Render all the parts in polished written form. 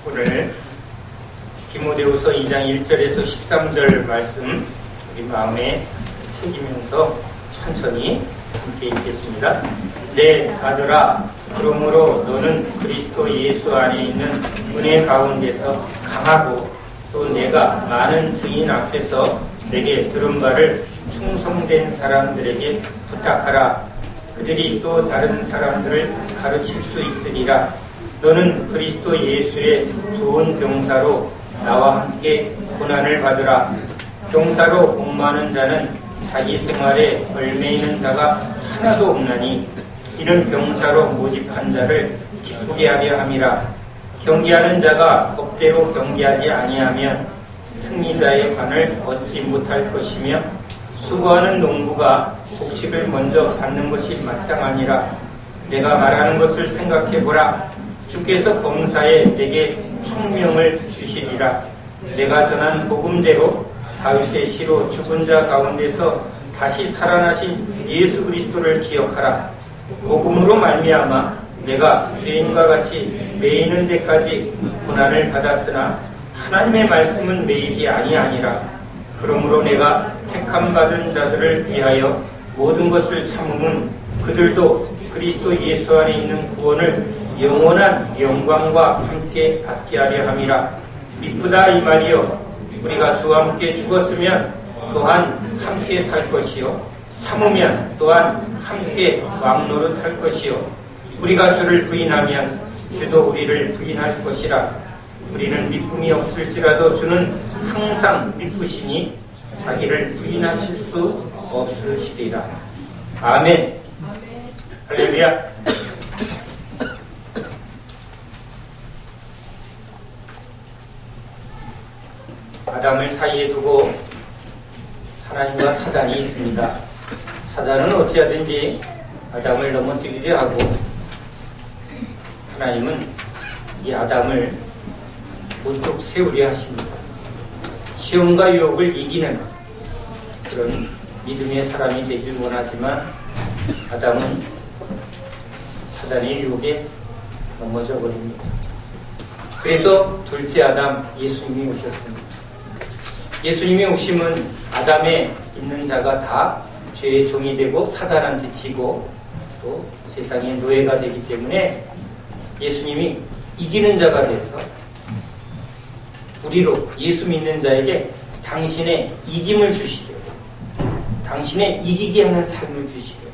오늘 디모데후서 2장 1절에서 13절 말씀 우리 마음에 새기면서 천천히 함께 읽겠습니다. 내 아들아, 그러므로 너는 그리스도 예수 안에 있는 은혜 가운데서 강하고 또 내가 많은 증인 앞에서 내게 들은 바를 충성된 사람들에게 부탁하라. 그들이 또 다른 사람들을 가르칠 수 있으리라. 너는 그리스도 예수의 좋은 병사로 나와 함께 고난을 받으라. 병사로 복무하는 자는 자기 생활에 얽매이는 자가 하나도 없나니 이는 병사로 모집한 자를 기쁘게 하려 함이라. 경기하는 자가 법대로 경기하지 아니하면 승리자의 관을 얻지 못할 것이며 수고하는 농부가 곡식을 먼저 받는 것이 마땅하니라. 내가 말하는 것을 생각해보라. 주께서 범사에 내게 총명을 주시리라. 내가 전한 복음대로 다윗의 시로 죽은 자 가운데서 다시 살아나신 예수 그리스도를 기억하라. 복음으로 말미암아 내가 죄인과 같이 매이는 데까지 고난을 받았으나 하나님의 말씀은 매이지 아니하니라. 그러므로 내가 택함 받은 자들을 위하여 모든 것을 참음은 그들도 그리스도 예수 안에 있는 구원을 영원한 영광과 함께 받게 하려 함이라. 미쁘다 이 말이요, 우리가 주와 함께 죽었으면 또한 함께 살 것이요, 참으면 또한 함께 왕노릇할 것이요, 우리가 주를 부인하면 주도 우리를 부인할 것이라. 우리는 미쁨이 없을지라도 주는 항상 미쁘시니 자기를 부인하실 수 없으시리라. 아멘. 할렐루야. 아담을 사이에 두고 하나님과 사단이 있습니다. 사단은 어찌하든지 아담을 넘어뜨리려 하고, 하나님은 이 아담을 우뚝 세우려 하십니다. 시험과 유혹을 이기는 그런 믿음의 사람이 되길 원하지만 아담은 사단의 유혹에 넘어져 버립니다. 그래서 둘째 아담 예수님이 오셨습니다. 예수님이 오심은 아담에 있는 자가 다 죄의 종이 되고 사단한테 지고 또 세상의 노예가 되기 때문에 예수님이 이기는 자가 돼서 우리로 예수 믿는 자에게 당신의 이김을 주시려고, 당신의 이기게 하는 삶을 주시려고.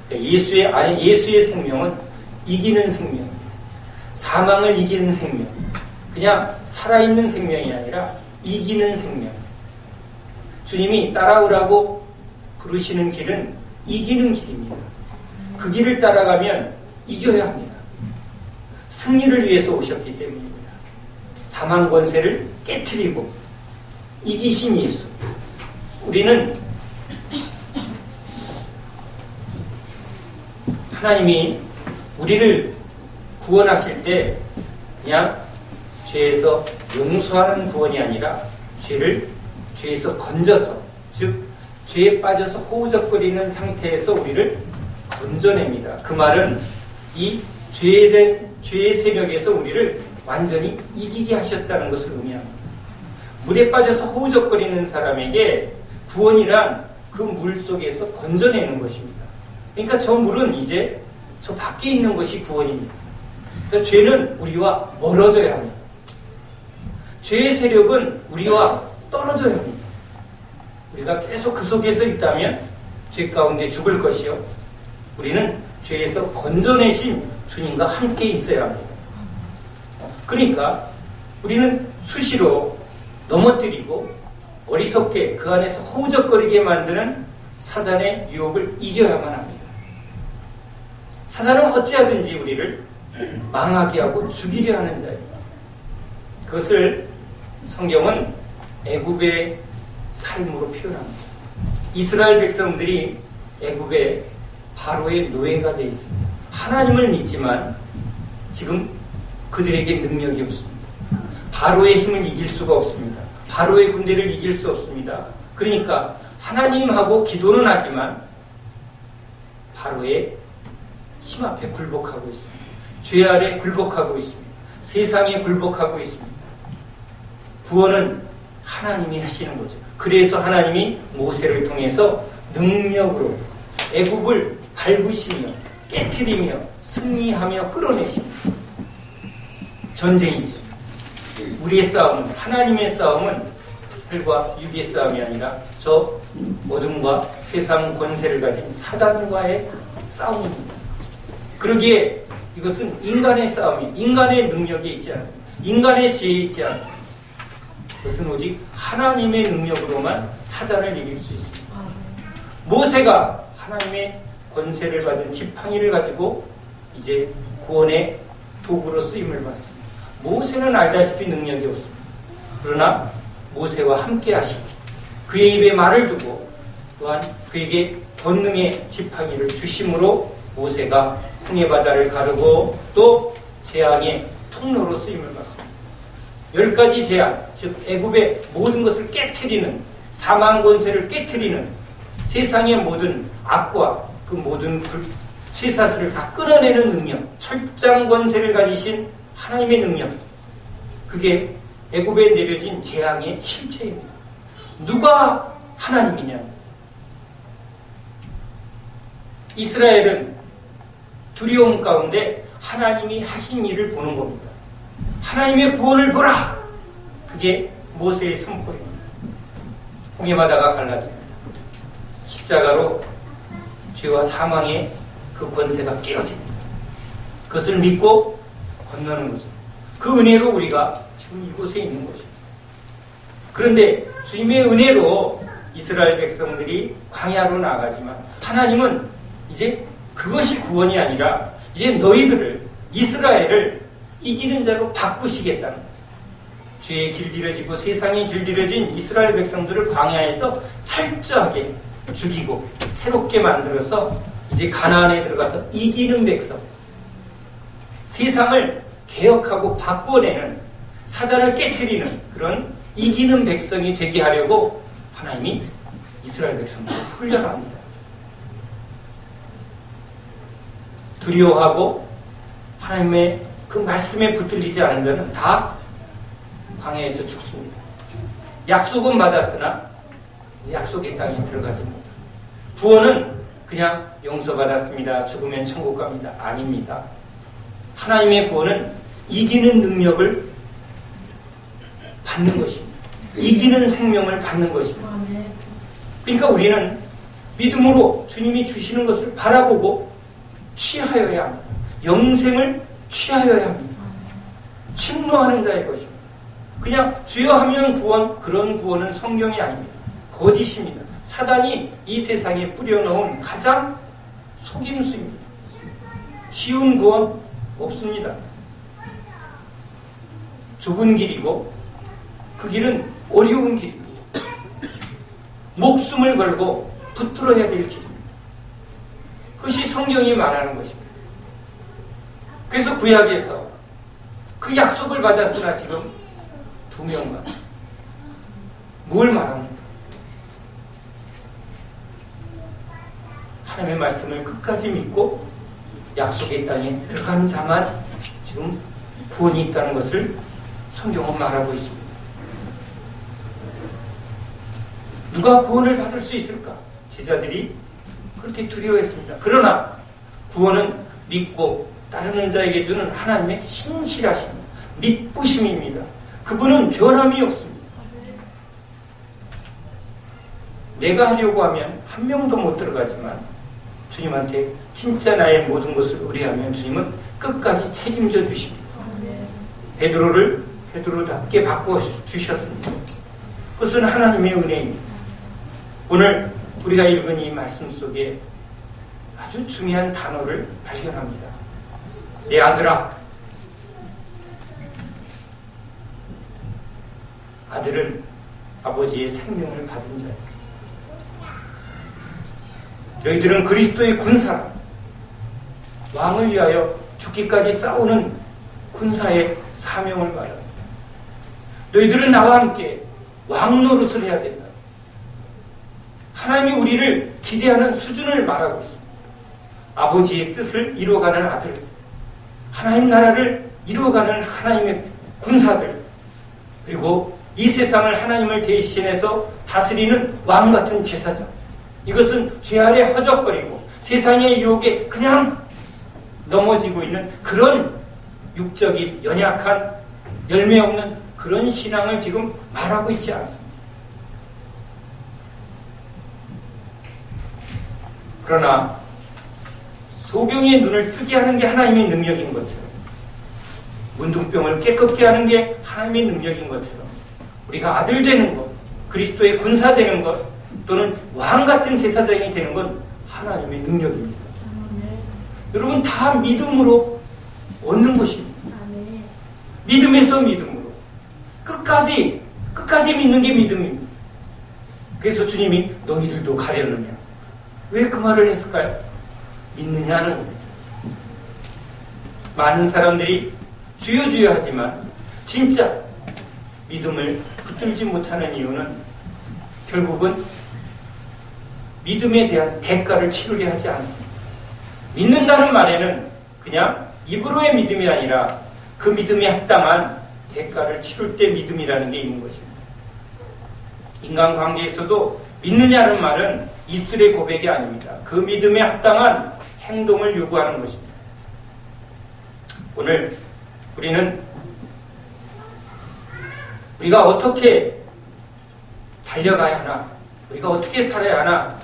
그러니까 예수의 생명은 이기는 생명입니다. 사망을 이기는 생명, 그냥 살아있는 생명이 아니라 이기는 생명. 주님이 따라오라고 부르시는 길은 이기는 길입니다. 그 길을 따라가면 이겨야 합니다. 승리를 위해서 오셨기 때문입니다. 사망 권세를 깨트리고 이기신 예수. 우리는 하나님이 우리를 구원하실 때 그냥 죄에서 용서하는 구원이 아니라 죄에서 건져서, 즉 죄에 빠져서 호우적거리는 상태에서 우리를 건져냅니다. 그 말은 이 죄의 세력에서 우리를 완전히 이기게 하셨다는 것을 의미합니다. 물에 빠져서 호우적거리는 사람에게 구원이란 그 물 속에서 건져내는 것입니다. 그러니까 저 물은 이제 저 밖에 있는 것이 구원입니다. 그러니까 죄는 우리와 멀어져야 합니다. 죄의 세력은 우리와 떨어져야 합니다. 우리가 계속 그 속에서 있다면 죄 가운데 죽을 것이요, 우리는 죄에서 건져내신 주님과 함께 있어야 합니다. 그러니까 우리는 수시로 넘어뜨리고 어리석게 그 안에서 허우적거리게 만드는 사단의 유혹을 이겨야만 합니다. 사단은 어찌하든지 우리를 망하게 하고 죽이려 하는 자입니다. 그것을 성경은 애굽의 삶으로 표현합니다. 이스라엘 백성들이 애굽의 바로의 노예가 되어 있습니다. 하나님을 믿지만 지금 그들에게 능력이 없습니다. 바로의 힘을 이길 수가 없습니다. 바로의 군대를 이길 수 없습니다. 그러니까 하나님하고 기도는 하지만 바로의 힘 앞에 굴복하고 있습니다. 죄 아래 굴복하고 있습니다. 세상에 굴복하고 있습니다. 구원은 하나님이 하시는 거죠. 그래서 하나님이 모세를 통해서 능력으로 애굽을 밟으시며 깨트리며 승리하며 끌어내십니다. 전쟁이죠. 우리의 싸움은, 하나님의 싸움은 혈과 육의 싸움이 아니라 저 어둠과 세상 권세를 가진 사단과의 싸움입니다. 그러기에 이것은 인간의 싸움이, 인간의 능력이 있지 않습니다. 인간의 지혜에 있지 않습니다. 그것은 오직 하나님의 능력으로만 사단을 이길 수 있습니다. 모세가 하나님의 권세를 받은 지팡이를 가지고 이제 구원의 도구로 쓰임을 받습니다. 모세는 알다시피 능력이 없습니다. 그러나 모세와 함께 하시기, 그의 입에 말을 두고 또한 그에게 권능의 지팡이를 주심으로 모세가 홍해 바다를 가르고 또 재앙의 통로로 쓰임을 받습니다. 10가지 재앙, 즉 애굽의 모든 것을 깨트리는, 사망 권세를 깨트리는 세상의 모든 악과 그 모든 쇠사슬을 다 끌어내는 능력, 철장 권세를 가지신 하나님의 능력, 그게 애굽에 내려진 재앙의 실체입니다. 누가 하나님이냐? 이스라엘은 두려움 가운데 하나님이 하신 일을 보는 겁니다. 하나님의 구원을 보라! 그게 모세의 선포입니다. 홍해바다가 갈라집니다. 십자가로 죄와 사망의 그 권세가 깨어집니다. 그것을 믿고 건너는 거죠. 그 은혜로 우리가 지금 이곳에 있는 것입니다. 그런데 주님의 은혜로 이스라엘 백성들이 광야로 나가지만 하나님은 이제 그것이 구원이 아니라 이제 너희들을, 이스라엘을 이기는 자로 바꾸시겠다는 거죠. 죄에 길들여지고 세상에 길들여진 이스라엘 백성들을 광야에서 철저하게 죽이고 새롭게 만들어서 이제 가나안에 들어가서 이기는 백성, 세상을 개혁하고 바꿔내는, 사단을 깨트리는 그런 이기는 백성이 되게 하려고 하나님이 이스라엘 백성들을 훈련합니다. 두려워하고 하나님의 그 말씀에 붙들리지 않은 자는 다 광야에서 죽습니다. 약속은 받았으나 약속의 땅에 들어가지 못합니다. 구원은 그냥 용서받았습니다, 죽으면 천국 갑니다, 아닙니다. 하나님의 구원은 이기는 능력을 받는 것입니다. 이기는 생명을 받는 것입니다. 그러니까 우리는 믿음으로 주님이 주시는 것을 바라보고 취하여야 합니다. 영생을 취하여야 합니다. 침노하는 자의 것입니다. 그냥 주여 하면 구원, 그런 구원은 성경이 아닙니다. 거짓입니다. 사단이 이 세상에 뿌려놓은 가장 속임수입니다. 쉬운 구원 없습니다. 좁은 길이고 그 길은 어려운 길입니다. 목숨을 걸고 붙들어야 될 길입니다. 그것이 성경이 말하는 것입니다. 그래서 구약에서 그 약속을 받았으나 지금 2명만 뭘 말합니까? 하나님의 말씀을 끝까지 믿고 약속의 땅에 들어간 자만 지금 구원이 있다는 것을 성경은 말하고 있습니다. 누가 구원을 받을 수 있을까? 제자들이 그렇게 두려워했습니다. 그러나 구원은 믿고 따르는 자에게 주는 하나님의 신실하심, 믿부심입니다. 그분은 변함이 없습니다. 내가 하려고 하면 한 명도 못 들어가지만 주님한테 진짜 나의 모든 것을 의뢰하면 주님은 끝까지 책임져 주십니다. 베드로를 베드로답게 바꿔주셨습니다. 그것은 하나님의 은혜입니다. 오늘 우리가 읽은 이 말씀 속에 아주 중요한 단어를 발견합니다. 내 아들아. 아들은 아버지의 생명을 받은 자입니다. 너희들은 그리스도의 군사라. 왕을 위하여 죽기까지 싸우는 군사의 사명을 말합니다. 너희들은 나와 함께 왕 노릇을 해야 된다. 하나님이 우리를 기대하는 수준을 말하고 있습니다. 아버지의 뜻을 이루어가는 아들. 하나님 나라를 이루어가는 하나님의 군사들, 그리고 이 세상을 하나님을 대신해서 다스리는 왕 같은 제사장. 이것은 죄 아래 허적거리고 세상의 유혹에 그냥 넘어지고 있는 그런 육적인 연약한 열매 없는 그런 신앙을 지금 말하고 있지 않습니다. 그러나 소병의 눈을 뜨게 하는 게 하나님의 능력인 것처럼, 문둥병을 깨끗게 하는 게 하나님의 능력인 것처럼, 우리가 아들 되는 것, 그리스도의 군사 되는 것, 또는 왕 같은 제사장이 되는 건 하나님의 능력입니다. 여러분, 다 믿음으로 얻는 것입니다. 믿음에서 믿음으로 끝까지 믿는 게 믿음입니다. 그래서 주님이 너희들도 가려느냐, 왜 그 말을 했을까요? 믿느냐는 겁니다. 많은 사람들이 주여 주여 하지만 진짜 믿음을 붙들지 못하는 이유는 결국은 믿음에 대한 대가를 치르려 하지 않습니다. 믿는다는 말에는 그냥 입으로의 믿음이 아니라 그 믿음에 합당한 대가를 치를 때 믿음이라는 게 있는 것입니다. 인간관계에서도 믿느냐는 말은 입술의 고백이 아닙니다. 그 믿음에 합당한 행동을 요구하는 것입니다. 오늘 우리가 어떻게 달려가야 하나, 우리가 어떻게 살아야 하나,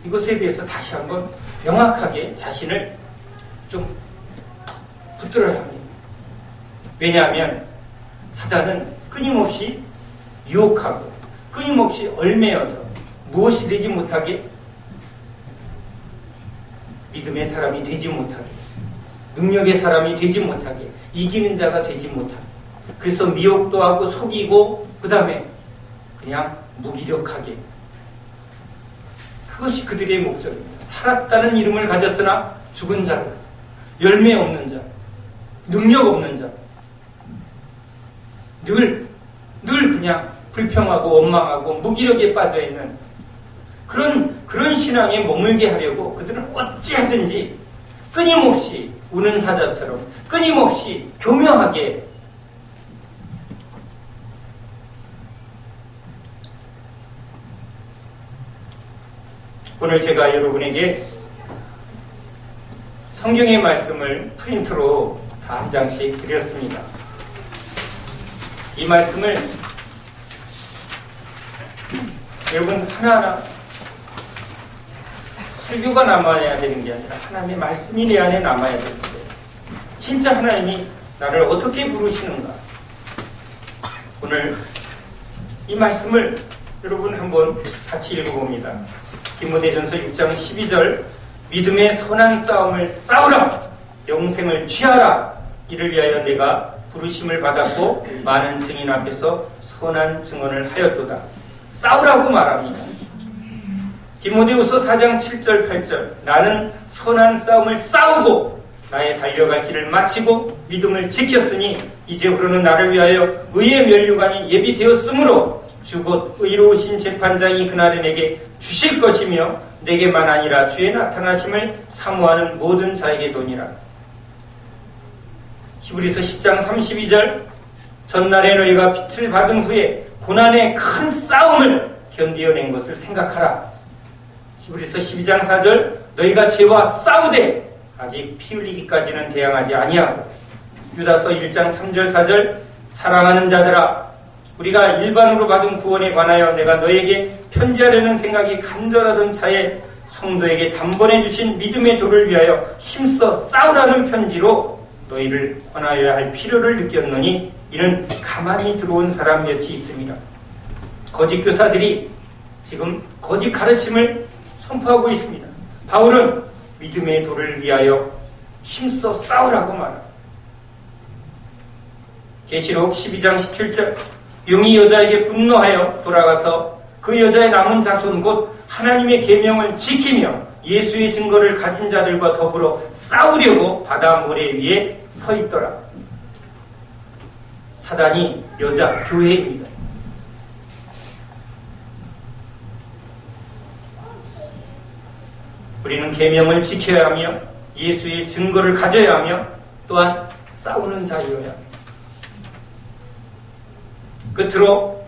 이것에 대해서 다시 한번 명확하게 자신을 좀 붙들어야 합니다. 왜냐하면 사단은 끊임없이 유혹하고 끊임없이 얽매여서 무엇이 되지 못하게, 믿음의 사람이 되지 못하게, 능력의 사람이 되지 못하게, 이기는 자가 되지 못하게, 그래서 미혹도 하고 속이고 그 다음에 그냥 무기력하게, 그것이 그들의 목적입니다. 살았다는 이름을 가졌으나 죽은 자, 열매 없는 자, 능력 없는 자, 늘 그냥 불평하고 원망하고 무기력에 빠져있는 그런 신앙에 머물게 하려고 그들은 어찌하든지 끊임없이 우는 사자처럼 끊임없이 교묘하게 오늘 제가 여러분에게 성경의 말씀을 프린트로 다 한 장씩 드렸습니다. 이 말씀을 여러분 하나하나 설교가 남아야 되는 게 아니라 하나님의 말씀이 내 안에 남아야 되는데, 진짜 하나님이 나를 어떻게 부르시는가, 오늘 이 말씀을 여러분 한번 같이 읽어봅니다. 디모데전서 6장 12절, 믿음의 선한 싸움을 싸우라, 영생을 취하라, 이를 위하여 내가 부르심을 받았고 많은 증인 앞에서 선한 증언을 하였도다. 싸우라고 말합니다. 디모데후서 4장 7절 8절, 나는 선한 싸움을 싸우고 나의 달려갈 길을 마치고 믿음을 지켰으니 이제부로는 나를 위하여 의의 면류관이 예비되었으므로 주 곧 의로우신 재판장이 그날에 내게 주실 것이며 내게만 아니라 주의 나타나심을 사모하는 모든 자에게 도니라. 히브리서 10장 32절, 전날에 너희가 빛을 받은 후에 고난의 큰 싸움을 견디어낸 것을 생각하라. 히브리서 12장 4절, 너희가 죄와 싸우되 아직 피 흘리기까지는 대항하지 아니하고. 유다서 1장 3절 4절, 사랑하는 자들아, 우리가 일반으로 받은 구원에 관하여 내가 너에게 편지하려는 생각이 간절하던 차에 성도에게 단번에 주신 믿음의 도를 위하여 힘써 싸우라는 편지로 너희를 권하여야 할 필요를 느꼈노니 이는 가만히 들어온 사람 몇이 있습니다. 거짓 교사들이 지금 거짓 가르침을 선포하고 있습니다. 바울은 믿음의 도를 위하여 힘써 싸우라고 말합니다. 계시록 12장 17절, 용이 여자에게 분노하여 돌아가서 그 여자의 남은 자손 곧 하나님의 계명을 지키며 예수의 증거를 가진 자들과 더불어 싸우려고 바다 모래 위에 서 있더라. 사단이 여자 교회입니다. 우리는 계명을 지켜야 하며 예수의 증거를 가져야 하며 또한 싸우는 자이어야 합니다. 끝으로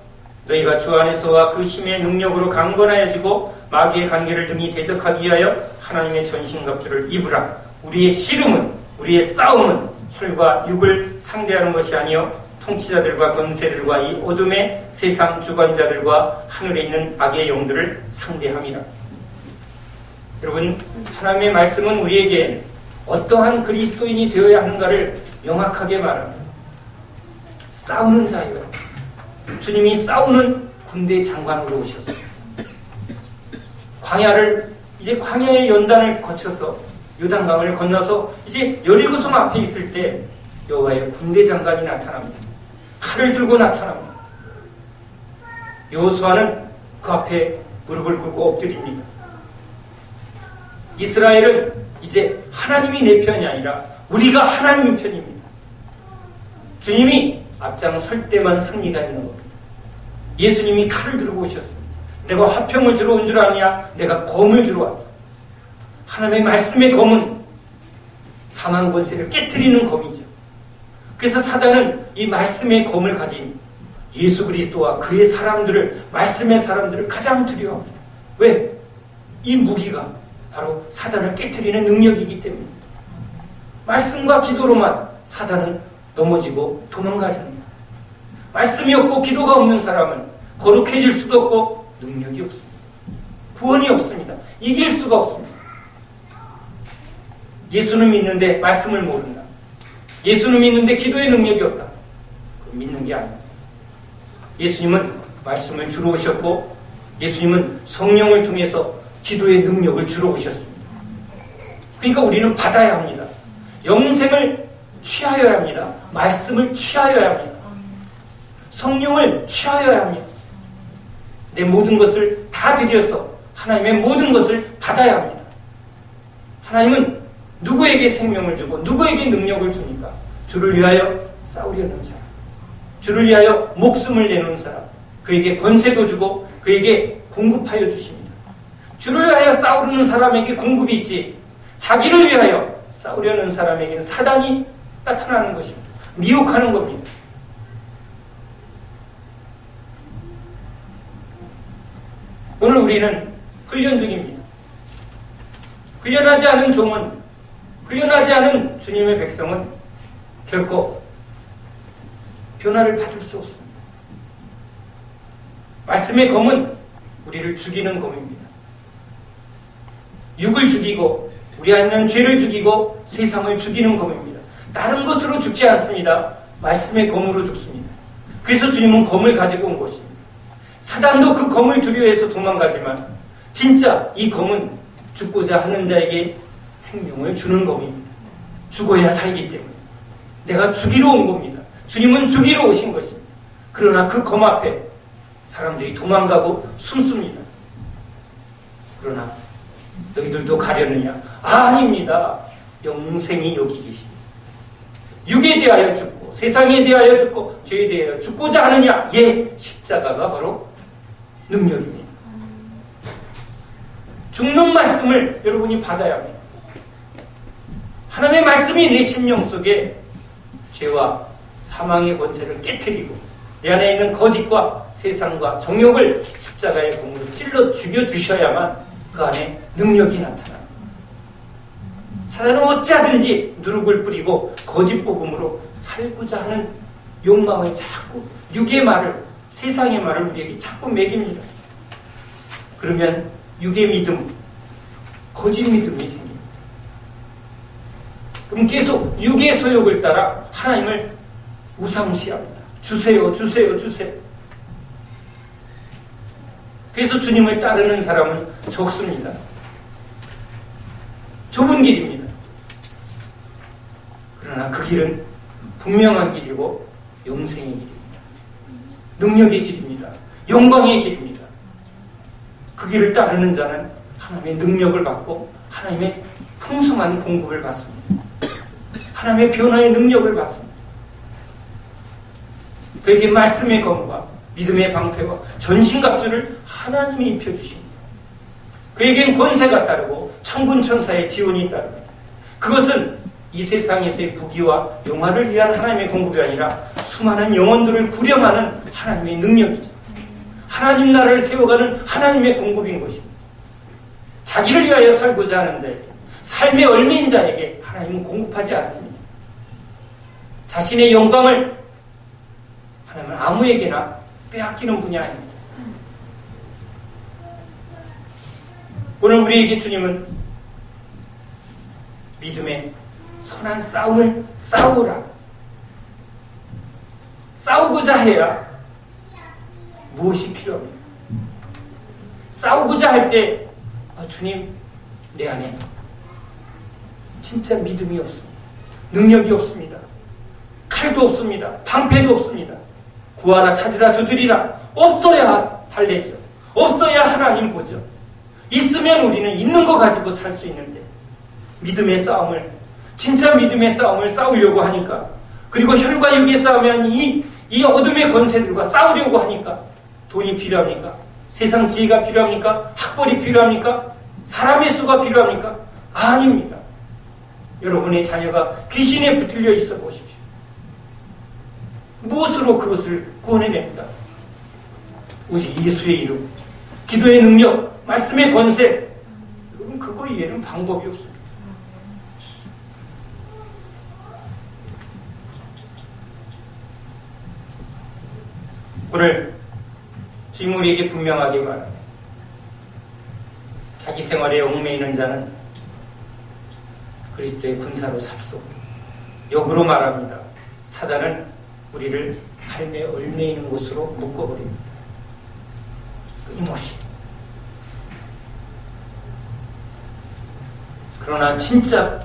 너희가 주 안에서와 그 힘의 능력으로 강건하여지고 마귀의 관계를 능히 대적하기 위하여 하나님의 전신갑주를 입으라. 우리의 씨름은, 우리의 싸움은 혈과 육을 상대하는 것이 아니요 통치자들과 권세들과 이 어둠의 세상 주관자들과 하늘에 있는 악의 영들을 상대함이라. 여러분, 하나님의 말씀은 우리에게 어떠한 그리스도인이 되어야 하는가를 명확하게 말합니다. 싸우는 자요. 주님이 싸우는 군대 장관으로 오셨어요. 이제 광야의 연단을 거쳐서 요단강을 건너서 이제 여리고성 앞에 있을 때 여호와의 군대 장관이 나타납니다. 칼을 들고 나타납니다. 여호수아는 그 앞에 무릎을 꿇고 엎드립니다. 이스라엘은 이제 하나님이 내 편이 아니라 우리가 하나님 편입니다. 주님이 앞장설 때만 승리가 있는 겁니다. 예수님이 칼을 들고 오셨습니다. 내가 화평을 주러 온 줄 아느냐? 내가 검을 주러 왔다. 하나님의 말씀의 검은 사망 권세를 깨트리는 검이죠. 그래서 사단은 이 말씀의 검을 가진 예수 그리스도와 그의 사람들을, 말씀의 사람들을 가장 두려워합니다. 왜? 이 무기가 바로 사단을 깨트리는 능력이기 때문입니다. 말씀과 기도로만 사단은 넘어지고 도망가십니다. 말씀이 없고 기도가 없는 사람은 거룩해질 수도 없고 능력이 없습니다. 구원이 없습니다. 이길 수가 없습니다. 예수는 믿는데 말씀을 모른다. 예수는 믿는데 기도의 능력이 없다. 믿는 게 아닙니다. 예수님은 말씀을 주러 오셨고 예수님은 성령을 통해서 기도의 능력을 주러 오셨습니다. 그러니까 우리는 받아야 합니다. 영생을 취하여야 합니다. 말씀을 취하여야 합니다. 성령을 취하여야 합니다. 내 모든 것을 다 드려서 하나님의 모든 것을 받아야 합니다. 하나님은 누구에게 생명을 주고 누구에게 능력을 줍니까? 주를 위하여 싸우려는 사람, 주를 위하여 목숨을 내놓은 사람, 그에게 권세도 주고 그에게 공급하여 주십니다. 주를 위하여 싸우려는 사람에게 공급이 있지, 자기를 위하여 싸우려는 사람에게는 사단이 나타나는 것입니다. 미혹하는 겁니다. 오늘 우리는 훈련 중입니다. 훈련하지 않은 종은, 훈련하지 않은 주님의 백성은 결코 변화를 받을 수 없습니다. 말씀의 검은 우리를 죽이는 검입니다. 육을 죽이고 우리 안에 있는 죄를 죽이고 세상을 죽이는 검입니다. 다른 것으로 죽지 않습니다. 말씀의 검으로 죽습니다. 그래서 주님은 검을 가지고 온 것입니다. 사단도 그 검을 두려워해서 도망가지만 진짜 이 검은 죽고자 하는 자에게 생명을 주는 검입니다. 죽어야 살기 때문에 내가 죽이러 온 겁니다. 주님은 죽이러 오신 것입니다. 그러나 그 검 앞에 사람들이 도망가고 숨습니다. 그러나 너희들도 가려느냐? 아닙니다. 영생이 여기 계십니다. 육에 대하여 죽고 세상에 대하여 죽고 죄에 대하여 죽고자 하느냐? 예, 십자가가 바로 능력입니다. 죽는 말씀을 여러분이 받아야 합니다. 하나님의 말씀이 내 심령 속에 죄와 사망의 권세를 깨트리고 내 안에 있는 거짓과 세상과 정욕을 십자가의 공으로 찔러 죽여주셔야만 그 안에 능력이 나타납니다. 사단은 어찌하든지 누룩을 뿌리고 거짓 복음으로 살고자 하는 욕망을 자꾸, 육의 말을, 세상의 말을 우리에게 자꾸 먹입니다. 그러면 육의 믿음, 거짓 믿음이 생깁니다. 그럼 계속 육의 소욕을 따라 하나님을 우상시합니다. 주세요, 주세요, 주세요. 그래서 주님을 따르는 사람은 적습니다. 좁은 길입니다. 그러나 그 길은 분명한 길이고 영생의 길입니다. 능력의 길입니다. 영광의 길입니다. 그 길을 따르는 자는 하나님의 능력을 받고 하나님의 풍성한 공급을 받습니다. 하나님의 변화의 능력을 받습니다. 그에게 말씀의 검과 믿음의 방패와 전신갑주를 하나님이 입혀주십니다. 그에겐 권세가 따르고 천군 천사의 지원이 따릅니다. 그것은 이 세상에서의 부귀와 영화를 위한 하나님의 공급이 아니라 수많은 영혼들을 구령하는 하나님의 능력이죠. 하나님 나라를 세워가는 하나님의 공급인 것입니다. 자기를 위하여 살고자 하는 자에게, 삶의 얼매인 자에게 하나님은 공급하지 않습니다. 자신의 영광을 하나님은 아무에게나 빼앗기는 분이 아닙니다. 오늘 우리에게 주님은 믿음의 선한 싸움을 싸우라. 싸우고자 해야 무엇이 필요합니까? 싸우고자 할 때 주님, 내 안에 진짜 믿음이 없습니다. 능력이 없습니다. 칼도 없습니다. 방패도 없습니다. 구하라, 찾으라, 두드리라. 없어야 달래죠. 없어야 하나님 보죠. 있으면 우리는 있는 거 가지고 살 수 있는데, 믿음의 싸움을, 진짜 믿음의 싸움을 싸우려고 하니까, 그리고 혈과 육의 싸우면 이 어둠의 권세들과 싸우려고 하니까 돈이 필요합니까? 세상 지혜가 필요합니까? 학벌이 필요합니까? 사람의 수가 필요합니까? 아닙니다. 여러분의 자녀가 귀신에 붙들려 있어 보십시오. 무엇으로 그것을 구원해냅니다? 오직 예수의 이름, 기도의 능력, 말씀의 권세. 여러분, 그거 이해는 방법이 없습니다. 오늘 주님 우리에게 분명하게 말합니다. 자기 생활에 얽매이는 자는 그리스도의 군사로 살 수 없고, 역으로 말합니다. 사단은 우리를 삶에 얽매이는 곳으로 묶어버립니다. 끊임없이. 그러나 진짜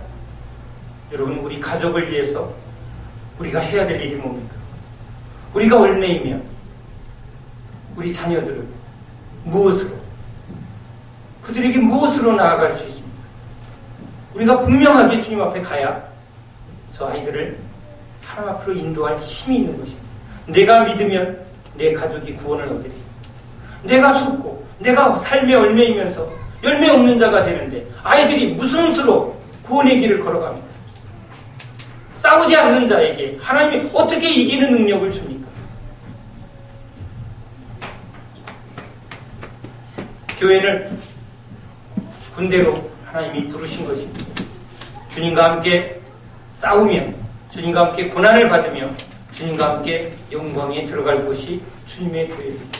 여러분, 우리 가족을 위해서 우리가 해야 될 일이 뭡니까? 우리가 얽매이면 우리 자녀들은 무엇으로, 그들에게 무엇으로 나아갈 수 있습니까? 우리가 분명하게 주님 앞에 가야 저 아이들을 하나님 앞으로 인도할 힘이 있는 것입니다. 내가 믿으면 내 가족이 구원을 얻으리. 내가 속고 내가 삶에 얽매이면서 열매 없는 자가 되는데 아이들이 무슨 수로 구원의 길을 걸어갑니까? 싸우지 않는 자에게 하나님이 어떻게 이기는 능력을 줍니까? 교회를 군대로 하나님이 부르신 것입니다. 주님과 함께 싸우며, 주님과 함께 고난을 받으며, 주님과 함께 영광에 들어갈 곳이 주님의 교회입니다.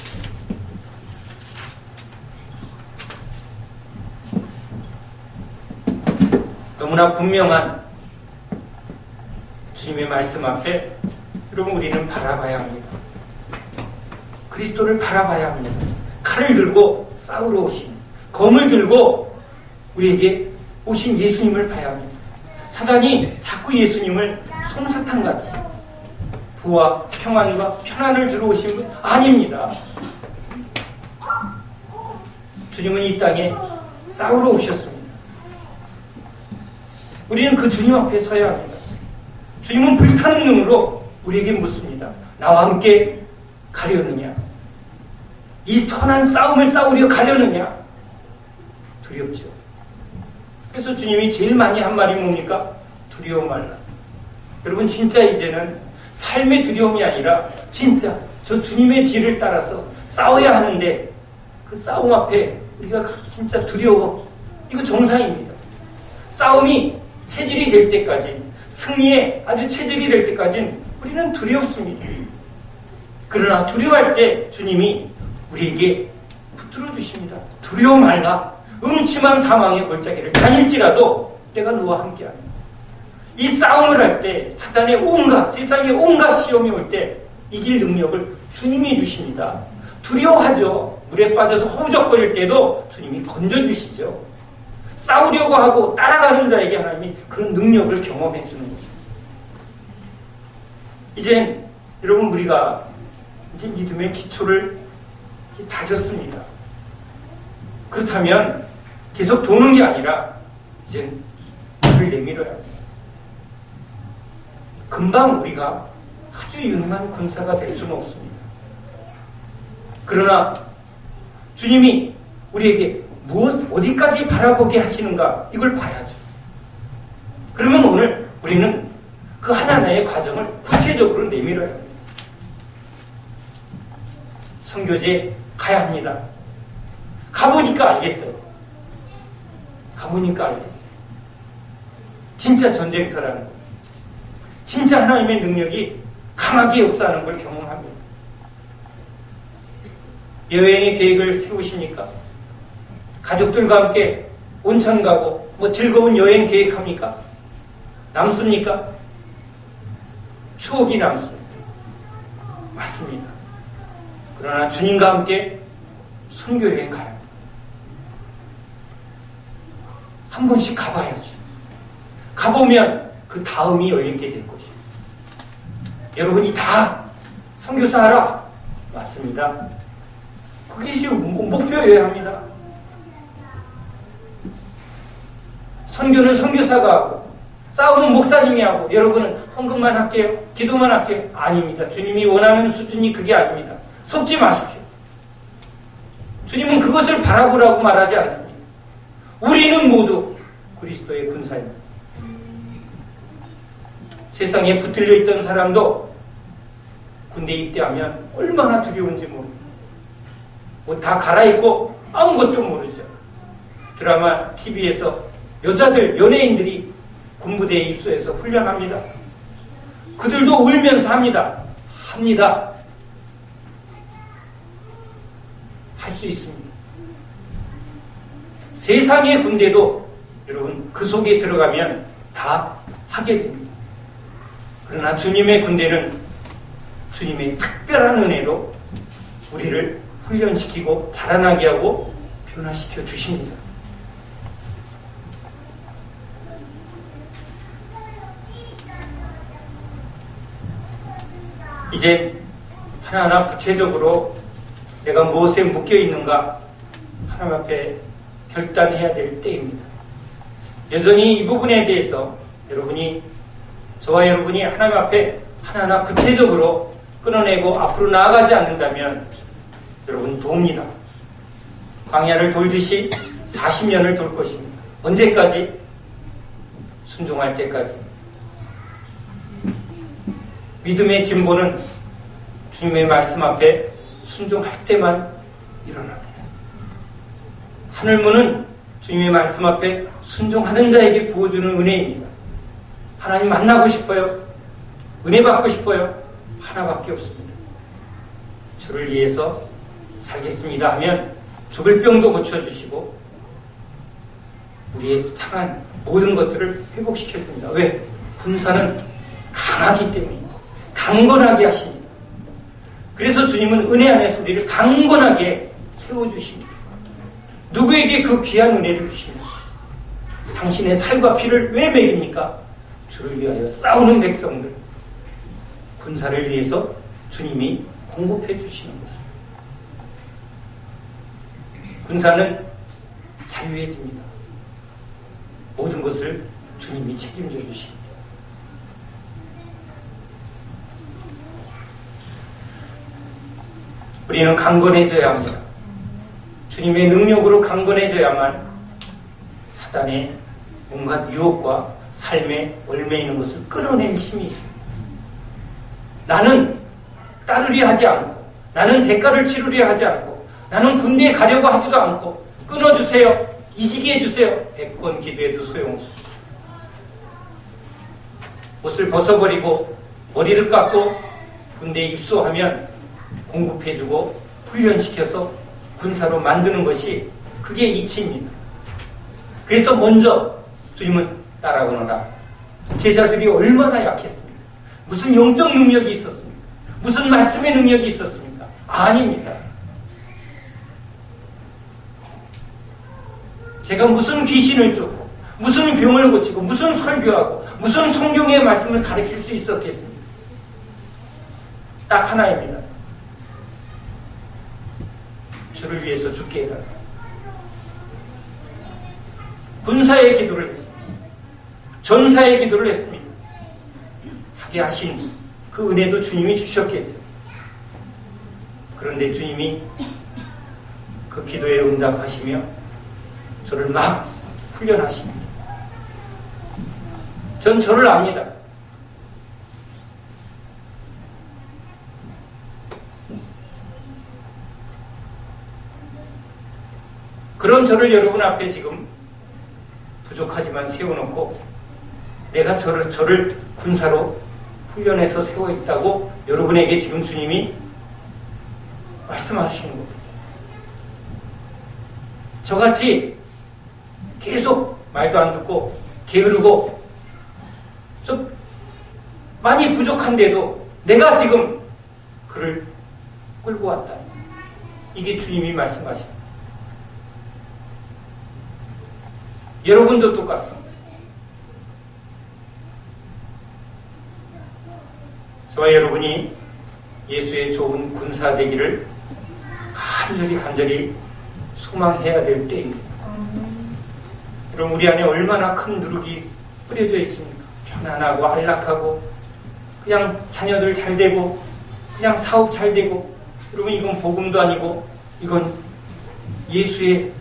너무나 분명한 주님의 말씀 앞에 여러분, 우리는 바라봐야 합니다. 그리스도를 바라봐야 합니다. 칼을 들고 싸우러 오신, 검을 들고 우리에게 오신 예수님을 봐야 합니다. 사단이 자꾸 예수님을 솜사탕같이 부와 평안과 편안을 주러 오신 분 아닙니다. 주님은 이 땅에 싸우러 오셨습니다. 우리는 그 주님 앞에 서야 합니다. 주님은 불타는 눈으로 우리에게 묻습니다. 나와 함께 가려느냐? 이 선한 싸움을 싸우려 가려느냐? 두렵죠. 그래서 주님이 제일 많이 한 말이 뭡니까? 두려워 말라. 여러분, 진짜 이제는 삶의 두려움이 아니라 진짜 저 주님의 뒤를 따라서 싸워야 하는데 그 싸움 앞에 우리가 진짜 두려워. 이거 정상입니다. 싸움이 체질이 될 때까지, 승리에 아주 체질이 될 때까지는 우리는 두렵습니다. 그러나 두려워할 때 주님이 우리에게 붙들어 주십니다. 두려워 말라. 음침한 사망의 골짜기를 다닐지라도 내가 너와 함께하리라. 이 싸움을 할 때 사단의 온갖, 세상의 온갖 시험이 올 때 이길 능력을 주님이 주십니다. 두려워하죠. 물에 빠져서 허우적거릴 때도 주님이 건져주시죠. 싸우려고 하고 따라가는 자에게 하나님이 그런 능력을 경험해 주는 것입니다. 이제 여러분, 우리가 이제 믿음의 기초를 다졌습니다. 그렇다면 계속 도는 게 아니라 이제 물을 내밀어야 합니다. 금방 우리가 아주 유능한 군사가 될 수는 없습니다. 그러나 주님이 우리에게 어디까지 바라보게 하시는가, 이걸 봐야죠. 그러면 오늘 우리는 그 하나하나의 과정을 구체적으로 내밀어야 합니다. 선교지에 가야 합니다. 가보니까 알겠어요. 가보니까 알겠어요. 진짜 전쟁터라는 거. 진짜 하나님의 능력이 강하게 역사하는 걸 경험합니다. 여행의 계획을 세우십니까? 가족들과 함께 온천 가고 즐거운 여행 계획합니까? 남습니까? 추억이 남습니다. 맞습니다. 그러나 주님과 함께 선교여행 가야 합니다. 한 번씩 가봐야죠. 가보면 그 다음이 열리게 될 것입니다. 여러분이 다 선교사 하라. 맞습니다. 그것이 목표여야 합니다. 선교는 선교사가 하고 싸움은 목사님이 하고 여러분은 헌금만 할게요. 기도만 할게요. 아닙니다. 주님이 원하는 수준이 그게 아닙니다. 속지 마십시오. 주님은 그것을 바라보라고 말하지 않습니다. 우리는 모두 그리스도의 군사입니다. 세상에 붙들려 있던 사람도 군대 입대하면 얼마나 두려운지 모릅니다. 옷 다 갈아입고 아무것도 모르죠. 드라마, TV에서 여자들, 연예인들이 군부대에 입소해서 훈련합니다. 그들도 울면서 합니다. 할 수 있습니다. 세상의 군대도 여러분 그 속에 들어가면 다 하게 됩니다. 그러나 주님의 군대는 주님의 특별한 은혜로 우리를 훈련시키고 자라나게 하고 변화시켜 주십니다. 이제 하나하나 구체적으로 내가 무엇에 묶여 있는가 하나님 앞에 결단해야 될 때입니다. 여전히 이 부분에 대해서 저와 여러분이 하나님 앞에 하나하나 구체적으로 끊어내고 앞으로 나아가지 않는다면 여러분 돕니다. 광야를 돌듯이 40년을 돌 것입니다. 언제까지? 순종할 때까지. 믿음의 진보는 주님의 말씀 앞에 순종할 때만 일어납니다. 하늘문은 주님의 말씀 앞에 순종하는 자에게 부어주는 은혜입니다. 하나님 만나고 싶어요? 은혜 받고 싶어요? 하나밖에 없습니다. 주를 위해서 살겠습니다 하면 죽을 병도 고쳐주시고 우리의 상한 모든 것들을 회복시켜줍니다. 왜? 군사는 강하기 때문입니다. 강건하게 하십니다. 그래서 주님은 은혜 안에서 우리를 강건하게 세워주십니다. 누구에게 그 귀한 은혜를 주십니까? 당신의 살과 피를 왜 먹입니까? 주를 위하여 싸우는 백성들, 군사를 위해서 주님이 공급해 주시는 것입니다. 군사는 자유해집니다. 모든 것을 주님이 책임져 주십니다. 우리는 강건해져야 합니다. 주님의 능력으로 강건해져야만 사단의 온갖 유혹과 삶에 얽매 있는 것을 끊어낼 힘이 있습니다. 나는 따르려 하지 않고, 나는 대가를 치르려 하지 않고, 나는 군대에 가려고 하지도 않고, 끊어주세요. 이기게 해주세요. 100번 기도해도 소용없습니다. 옷을 벗어버리고 머리를 깎고 군대에 입소하면 공급해주고 훈련시켜서 군사로 만드는 것이 그게 이치입니다. 그래서 먼저 주님은 따라오너라. 제자들이 얼마나 약했습니까? 무슨 영적 능력이 있었습니까? 무슨 말씀의 능력이 있었습니까? 아닙니다. 제가 무슨 귀신을 쫓고 무슨 병을 고치고 무슨 설교하고 무슨 성경의 말씀을 가르칠 수 있었겠습니까? 딱 하나입니다. 주를 위해서 죽게 해라. 군사의 기도를 했습니다. 전사의 기도를 했습니다. 하게 하신 그 은혜도 주님이 주셨겠죠. 그런데 주님이 그 기도에 응답하시며 저를 막 훈련하십니다. 전 저를 압니다. 그런 저를 여러분 앞에 지금 부족하지만 세워놓고 내가 저를 군사로 훈련해서 세워 있다고 여러분에게 지금 주님이 말씀하시는 겁니다. 저같이 계속 말도 안 듣고 게으르고 좀 많이 부족한데도 내가 지금 그를 끌고 왔다. 이게 주님이 말씀하십니다. 여러분도 똑같습니다. 저와 여러분이 예수의 좋은 군사 되기를 간절히 소망해야 될 때입니다. 그럼 우리 안에 얼마나 큰 누룩이 뿌려져 있습니까? 편안하고 안락하고 그냥 자녀들 잘 되고 그냥 사업 잘 되고 여러분 이건 복음도 아니고 이건 예수의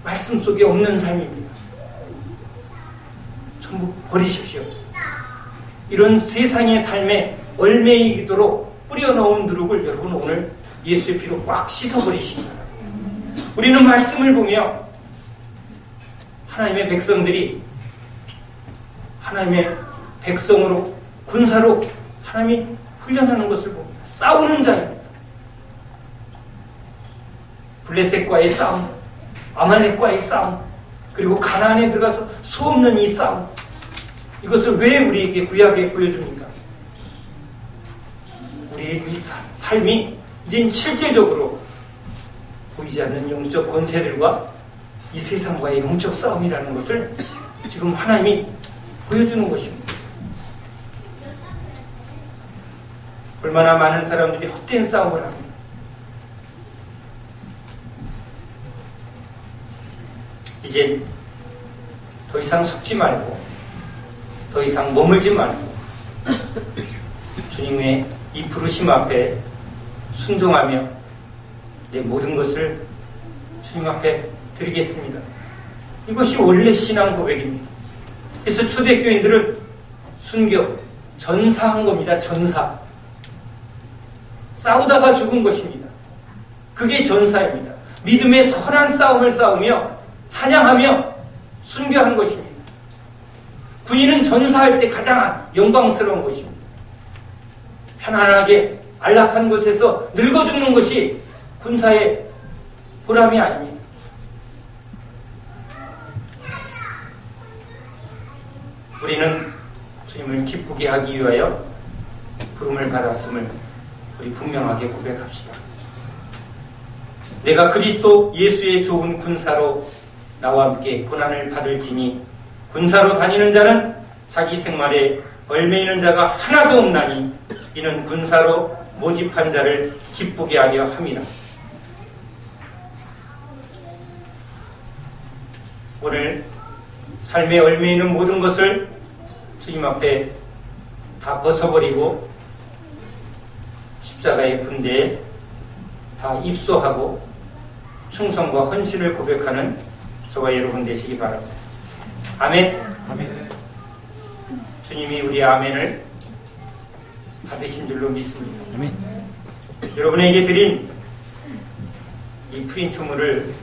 말씀 속에 없는 삶입니다. 전부 버리십시오. 이런 세상의 삶에 얼매이도록 뿌려놓은 누룩을 여러분 오늘 예수의 피로 꽉 씻어버리시기 바랍니다. 우리는 말씀을 보며 하나님의 백성들이 하나님의 백성으로 군사로 하나님이 훈련하는 것을 봅니다. 싸우는 자입니다. 블레셋과의 싸움, 아말렉과의 싸움, 그리고 가나안에 들어가서 수없는 이 싸움, 이것을 왜 우리에게 구약에 보여줍니까? 우리의 이 삶이 이제 실제적으로 보이지 않는 영적 권세들과 이 세상과의 영적 싸움이라는 것을 지금 하나님이 보여주는 것입니다. 얼마나 많은 사람들이 헛된 싸움을 합니다. 이제 더 이상 속지 말고 더 이상 머물지 말고 주님의 이 부르심 앞에 순종하며 내 모든 것을 주님 앞에 드리겠습니다. 이것이 원래 신앙 고백입니다. 그래서 초대교인들은 순교, 전사한 겁니다. 전사. 싸우다가 죽은 것입니다. 그게 전사입니다. 믿음의 선한 싸움을 싸우며 찬양하며 순교한 것입니다. 군인은 전사할 때 가장 영광스러운 것입니다. 편안하게 안락한 곳에서 늙어 죽는 것이 군사의 보람이 아닙니다. 우리는 주님을 기쁘게 하기 위하여 부름을 받았음을 우리 분명하게 고백합시다. 내가 그리스도 예수의 좋은 군사로 나와 함께 고난을 받을지니 군사로 다니는 자는 자기 생활에 얽매이는 자가 하나도 없나니 이는 군사로 모집한 자를 기쁘게 하려 함이라. 오늘 삶에 얽매이는 모든 것을 주님 앞에 다 벗어버리고 십자가의 군대에 다 입소하고 충성과 헌신을 고백하는 저와 여러분 되시기 바랍니다. 아멘. 아멘. 주님이 우리의 아멘을 받으신 줄로 믿습니다. 아멘. 여러분에게 드린 이 프린트물을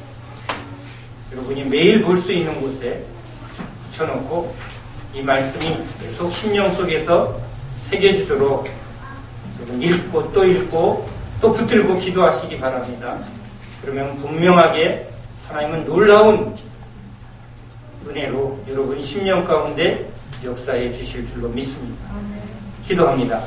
여러분이 매일 볼 수 있는 곳에 붙여놓고 이 말씀이 계속 심령 속에서 새겨지도록 여러분 읽고 또 붙들고 기도하시기 바랍니다. 그러면 분명하게 하나님은 놀라운 은혜로 여러분 심령 가운데 역사해 주실 줄로 믿습니다. 기도합니다.